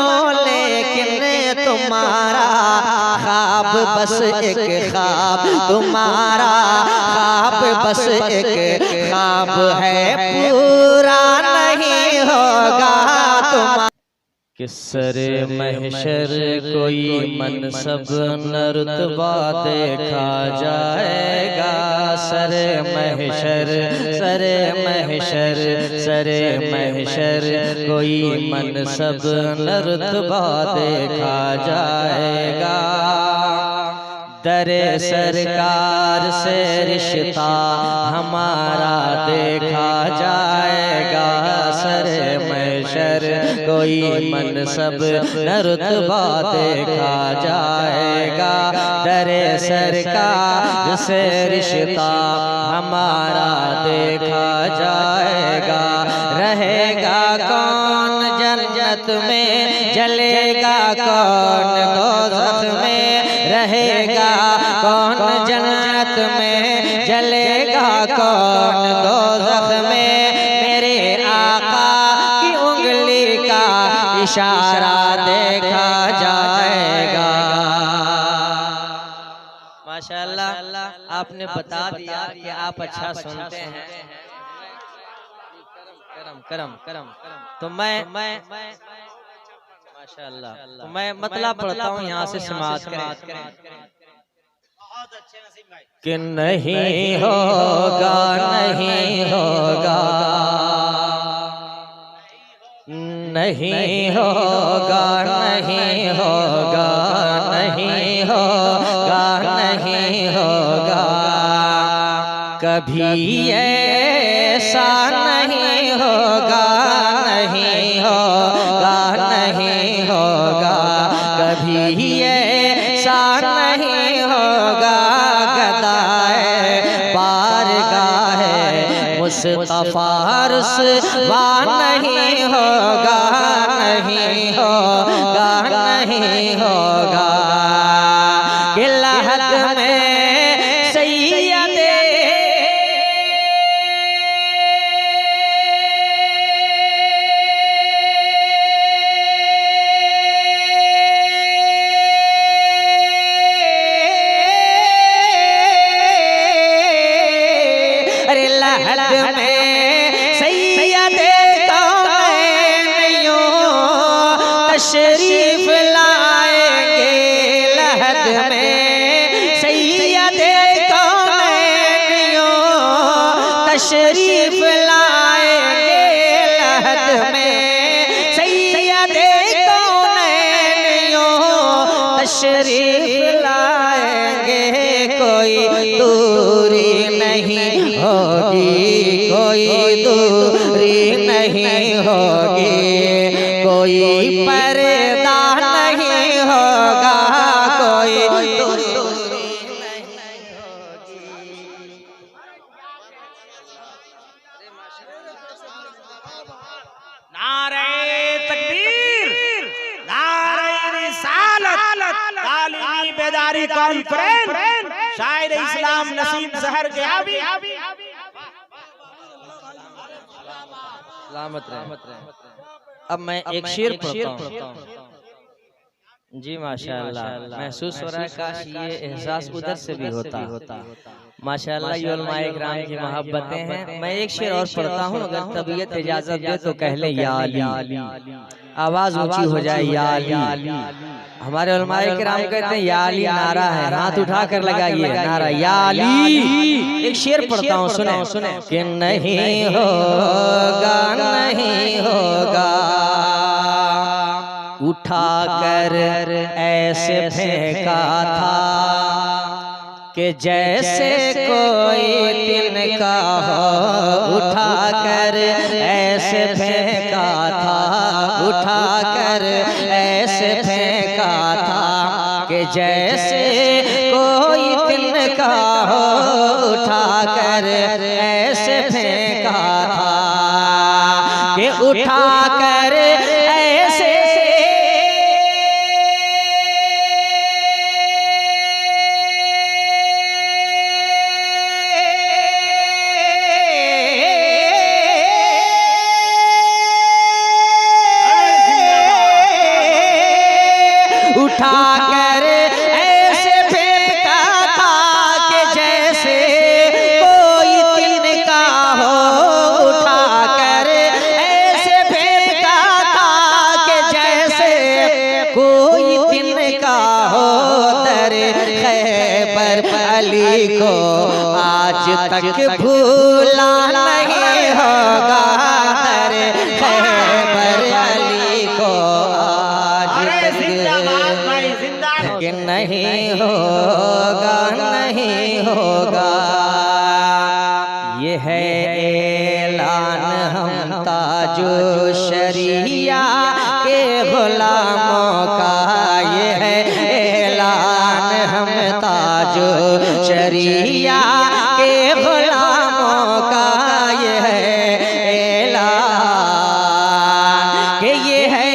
बनो लेकिन तुम्हारा ख्वाब बस एक ख्वाब, तुम्हारा ख्वाब बस एक ख्वाब है, पूरा नहीं होगा तुम्हारा। कि सरे महशर कोई मनसब न रुतबा देखा जाएगा, सरे महशर, सरे महशर, सरे महशर कोई मनसब न रुतबा देखा जाएगा। दरे सरकार से रिश्ता हमारा देखा जाएगा, सरे महशर कोई मनसब न रुतबा देखा जाएगा। दरे सरकार से रिश्ता हमारा देखा जाएगा। रहेगा कौन जन्नत में, जलेगा कौन दोज़ख में, रहेगा कौन जन्नत में, जलेगा कौन दोज़ख में। मेरे आका की उंगली का इशारा देखा जाएगा। माशाअल्लाह, आपने बता दिया कि आप अच्छा सुनते हैं। करम करम तो मैं माशाअल्लाह, तो मैं मतलब पढ़ता हूँ यहाँ से समाअत करें। कि नहीं होगा, नहीं होगा, नहीं होगा, नहीं होगा, नहीं होगा, नहीं होगा, कभी ऐसा नहीं होगा, नहीं होगा, नहीं होगा, कभी ऐसा नहीं होगा। गदाए बारगाहे मुस्तफा रुसवा नहीं होगा, नहीं होगा, नहीं होगा। कि लहद में सैयदे तशरीफ लाएंगे, लहद में सैयदे कौनैन यूं तशरीफ लाएंगे, लहद में सैयदे कौनैन यूं तशरीफ लाएंगे। कोई दूरी नहीं होगी, कोई दूरी नहीं होगी, कोई पर्दा नहीं होगा, कोई दूरी नहीं होगी। नारे तकबीर, नारे रिसालत, तालीमी बेदारी कॉन्फ्रेंस, शायर इस्लाम नसीम जहर जयाबी। सलामत रहे। अब मैं एक शेर पढ़ता हूँ। जी माशाअल्लाह, महसूस हो रहा है काश ये एहसास उधर से भी होता। माशाअल्लाह, ये उलमाए इकराम की मोहब्बतें हैं। मैं एक शेर और पढ़ता हूँ, अगर तबीयत इजाजत दे तो कह ले या अली, आवाज ऊंची हो जाए या अली। हमारे उलमाए इकराम कहते हैं या अली नारा है, हाथ उठा कर लगाइए नारा या अली। एक शेर पढ़ता हूँ, सुने कि नहीं होगा, नहीं होगा, उठा कर ऐसे फेंका था कि जैसे कोई तिनका हो, उठा कर ऐसे फेंका था, उठा कर ऐसे फेंका था कि जैसे कोई तिनका हो, उठा कर ऐसे फेंका था कि उठा कर ऐसे उठा कर ऐसे फेंका था कि जैसे कोई तिनका हो, उठा कर ऐसे फेंका था कि जैसे कोई तिनका हो। दर खैबर अली को आज तक भूला नहीं होगा, दर खैबर अली को आज तक नहीं होगा, नहीं होगा। ये है ऐलान हम ताजो शरिया के गुलामों का, ये है ऐलान हम ताजो शरिया के गुलामों का, ये है ऐलान कि ये है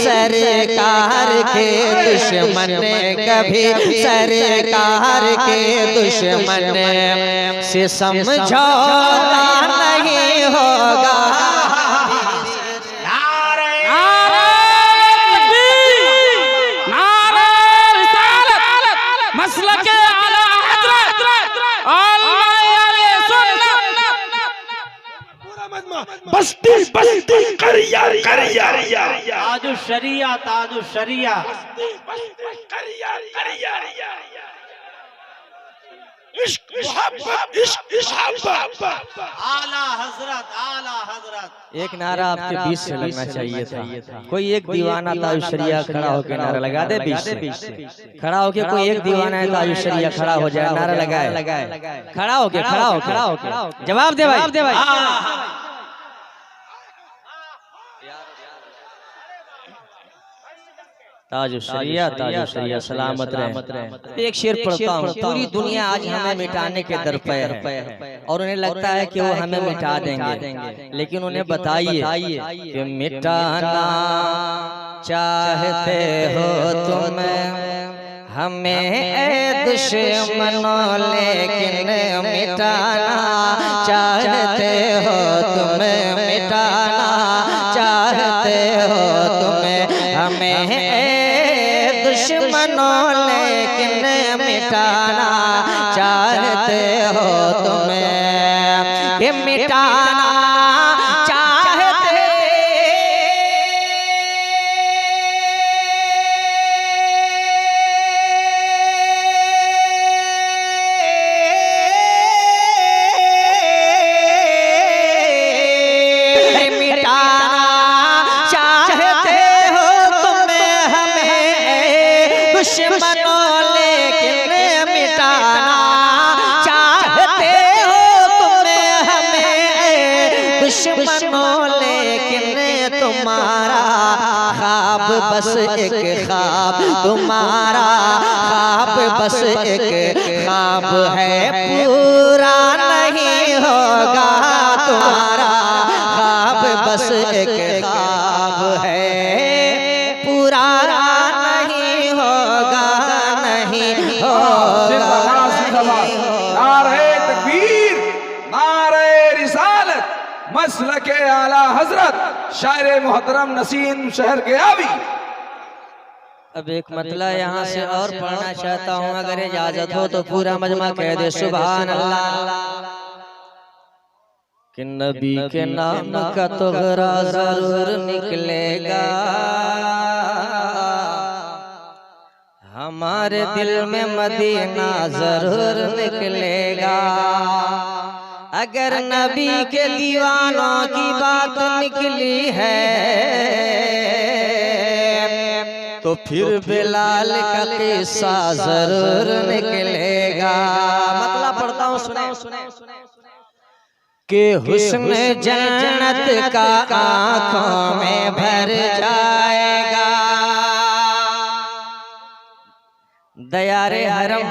सरकार के दुश्मन, कभी सरकार के दुश्मन से समझौता नहीं होगा। बस्ती बस्ती करिया करिया ताजु शरिया, ताजु शरिया, करिया करिया, इश्क मोहब्बत, इश्क मोहब्बत, आला हजरत, आला हजरत। एक नारा आपके बीच से लगना चाहिए था। कोई एक दीवाना ताजु शरिया खड़ा होकर नारा लगा दे, बीच से खड़ा होके कोई एक दीवाना है ताजु शरिया खड़ा हो जाए, नारा लगाए, खड़ा होके जवाब दे भाई। ताजु शरिया सलामत रहे। एक शेर पढ़ता हूँ। पूरी दुनिया आज हमें मिटाने के दर पे है और उन्हें लगता है कि वो हमें मिटा देंगे, लेकिन उन्हें बताइए कि मिटाना चाहते हो तुम हमें ए दुश्मनों, लेकिन मिटाना चाहते हो तुम, मिटाना चाहते हो तुम हमें दुश्मनों, लेकिन मिटाना चाहते हो तुम, ये मिटाना चाहते दुश्मनों, लेकिन मिटाना चाहते हो तुम हमें दुश्मनों, लेकिन तुम्हारा ख्वाब बस एक ख्वाब, तुम्हारा ख्वाब बस एक ख्वाब है, पूरा नहीं होगा, तुम्हारा ख्वाब बस एक ख्वाब है, पूरा मसलके आला हजरत शायर मोहतरम नसीम शहर के आवी। अब एक मतला यहाँ से और पढ़ना चाहता हूँ, अगर इजाजत हो तो पूरा मजमा कह दे सुभान अल्लाह। कि नबी के नाम का तोहरा जरूर निकलेगा, हमारे दिल में मदीना जरूर निकलेगा। अगर नबी के दीवानों की बात निकली है तो फिर बिलाल का किस्सा जरूर निकलेगा। मतलब पढ़ता हूँ, सुने कि हुस्न जन्नत का आँखों में भर जाएगा। दयारे हरम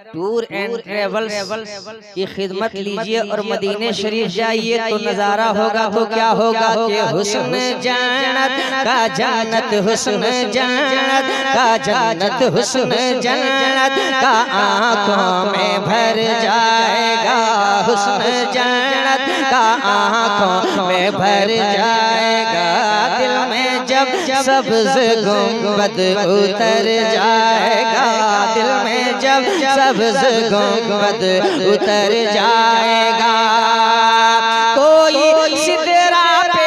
टूर एंड ट्रेवल्स की खिदमत लीजिए और मदीने शरीफ जाइए तो नजारा होगा। तो क्या होगा कि हुस्न जन्नत का जन्नत, हुस्न जन्नत का जन्नत, हुस्न जन्नत का आँखों में भर जाएगा। हुस्न जन्नत का आँखों में भर जाएगा। दिल में जब सब्ज़ गुंबद उतर जाएगा, दिल में जब सब्ज़ गुंबद उतर जाएगा। कोई सिदरा पे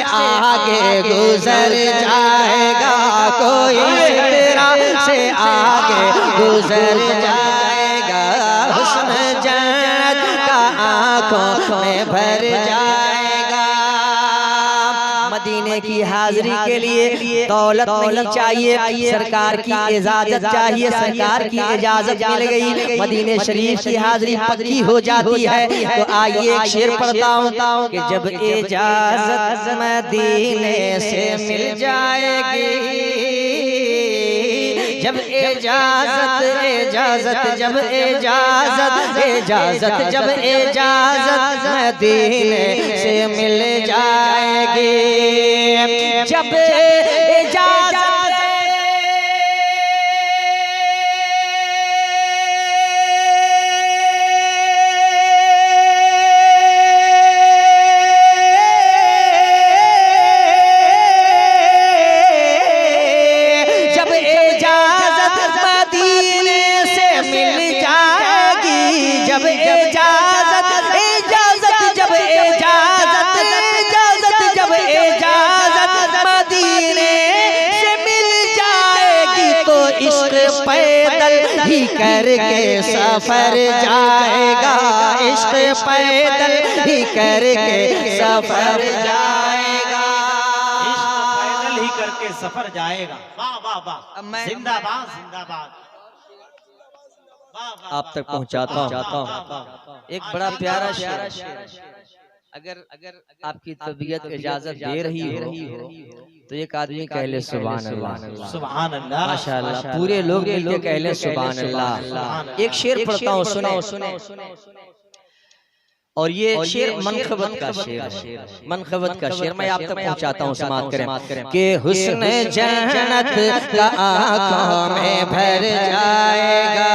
आगे गुजर जाएगा, कोई सिदरा से आगे गुजर जाएगा। हुस्न जन्नत का आँखों में भर जाएगा। मदीने की हाजिरी के लिए दौलत नहीं चाहिए, सरकार की इजाजत चाहिए। सरकार की इजाजत मिल गई, मदीने शरीफ की हाजिरी पक्की हो जाती है। तो आइए एक शेर पढ़ता हूँ कि जब इजाजत मदीने से मिल जाएगी, जब इजाजत इजाजत जब इजाजत इजाजत जब इजाजत मदीने से मिल जाएगी, जब इजाजत पैदल ही करके सफर जाएगा, इश्क पैदल ही करके सफर जाएगा, इश्क पैदल ही करके सफर जाएगा। वाह वाह वाह, जिंदाबाद जिंदाबाद। आप तक पहुंचाता हूं एक बड़ा प्यारा शेर। अगर आपकी तबीयत इजाजत दे रही हो तो एक आदमी कह ले सुभान अल्लाह, सुभान अल्लाह, माशाअल्लाह। पूरे लोग मिलकर कह ले सुभान अल्लाह। एक शेर पढ़ता हूँ, सुने। और ये शेर मनखबत का शेर, मनखबत का शेर मैं आप तक पहुंचाता हूँ, समाप्त करें कि हुस्न जन्नत का आँखों में भर जाएगा,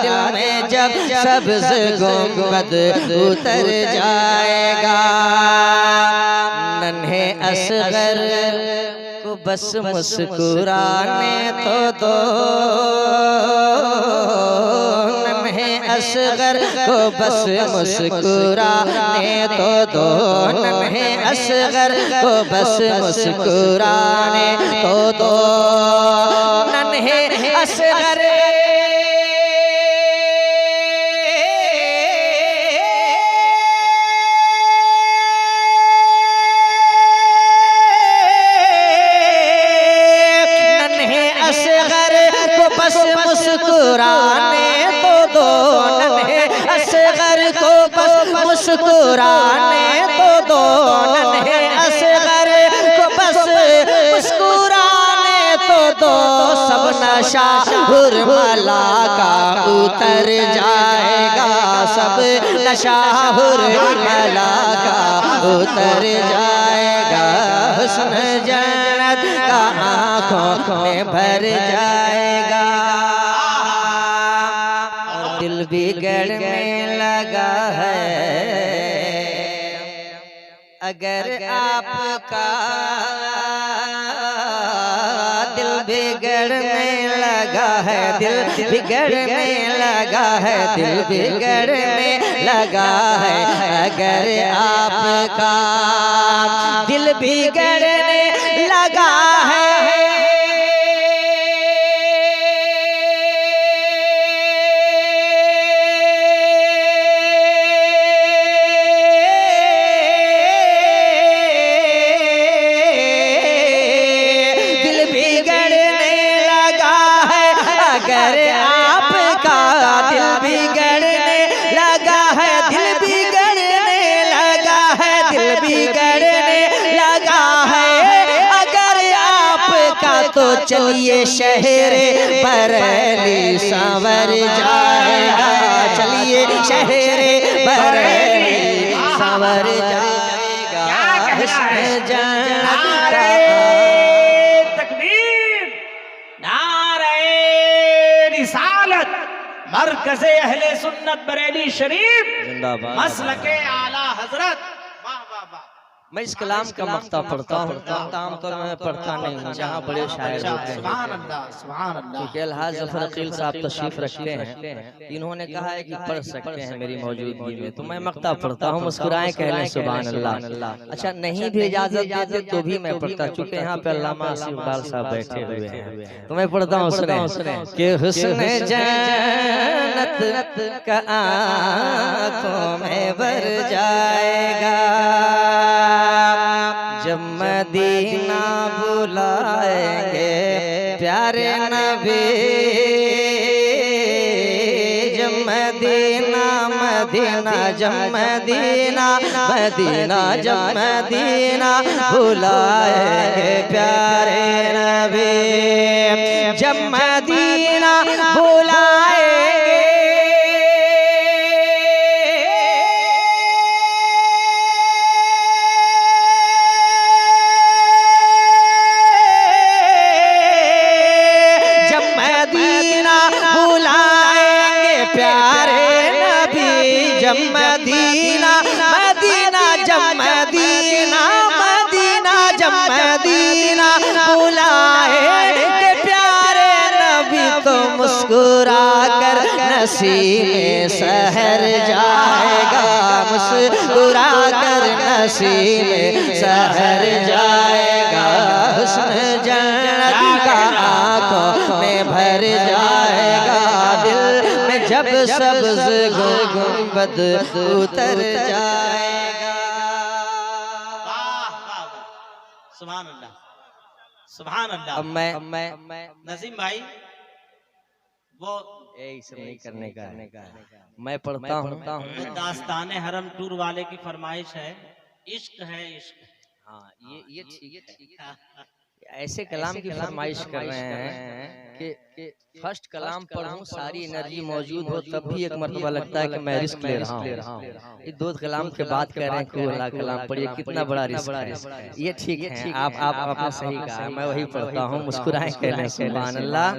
दिल में जब सब्ज़ गुंबद उतर जाएगा। नन्हे असगर को बस मुस्कुराने तो दो, नन्हे असगर को बस मुस्कुराने तो दो, नन्हे असगर को बस मुस्कुराने तो दो, नन्हे असगर बस मुस्कुराने तो दो, नन्हे असगर को बस मुस्कुराने तो दो, नन्हे असगर को बस मुस्कुराने तो दो। सब नशा हुरमला का उतर जाएगा, सब नशा हुरमला का उतर जाएगा। हुस्न जन्नत का आँखों में भर जाएगा। दिल बिगड़ने लगा है, अगर आपका दिल बिगड़ने लगा है, दिल बिगड़ने लगा है, दिल बिगड़ने लगा है, अगर आपका दिल बिगड़ने लगा है, अगर आपका दिल बिगड़ने लगा है, दिल बिगड़ने लगा है, दिल बिगड़ने लगा है, अगर आपका तो चलिए शहरे बरेली संवर जाएगा, चलिए शहरे बरेली संवर जाएगा, हुस्न जन्नत का मरकज़े अहले सुन्नत बरेली शरीफ जिंदाबाद, मसलके आला हजरत। वाह वाह वाह। मैं इस कलाम का मक्ता पढ़ता हूँ, आमतौर में पढ़ता नहीं हूँ, जहाँ बड़े शायर होते हैं। सुभान अल्लाह, सुभान अल्लाह। क्योंकि अलहाज जफर अकील साहब तशरीफ रखते हैं, इन्होंने कहा है कि पढ़ सकते हैं मेरी मौजूदगी में, तो मैं मक्ता पढ़ता हूँ, मुस्कुराएं कह लें सुभान अल्लाह। अच्छा, नहीं भी इजाजत देते तो भी मैं पढ़ता, चूंकि यहाँ पे अल्लामा आसिफ इकबाल साहब बैठे हुए हैं, तो मैं पढ़ता हूँ। सुने कि हुस्न जन्नत का आँखों में भर जाएगा, जब मदीना बुलाएंगे प्यारे नबी, जब मदीना मदीना जब मदीना मदीना जब मदीना बुलाएंगे प्यारे नबी, जब मदीना बुलाएंगे प्यारे नबी, जब मदीना मदीना जब मदीना मदीना जब मदीना बुलाएंगे प्यारे नबी, तो मुस्कुरा कर नसीम सहर जाएगा, मुस्कुरा कर नसीम सहर जाएगा, हुस्न जन्नत का आँखों में भर जाएगा, जब सब्ज़ गुंबद उतर जाएगा। सुभान अल्लाह, सुभान अल्लाह। अब मैं नसीम भाई वो यही सब नहीं करने का है, मैं पढ़ता हूँ। दास्ताने हरम टूर वाले की फरमाइश है, इश्क है इश्क। हाँ, ये ठीक है। ऐसे कलाम की फरमाइश कर रहे हैं कि फर्स्ट कलाम पढ़ूं, सारी एनर्जी मौजूद हो, तब भी एक मरतबा लगता है कि मैं रिस्क ले रहा हूँ। ये दो कलाम के बात कर रहे हैं कि अल्लाह कलाम पढ़िए, कितना बड़ा रिस्क है। ये ठीक है, आप आपने सही कहा, मैं वही पढ़ता हूँ, मुस्कुराएं कहने सुभान अल्लाह।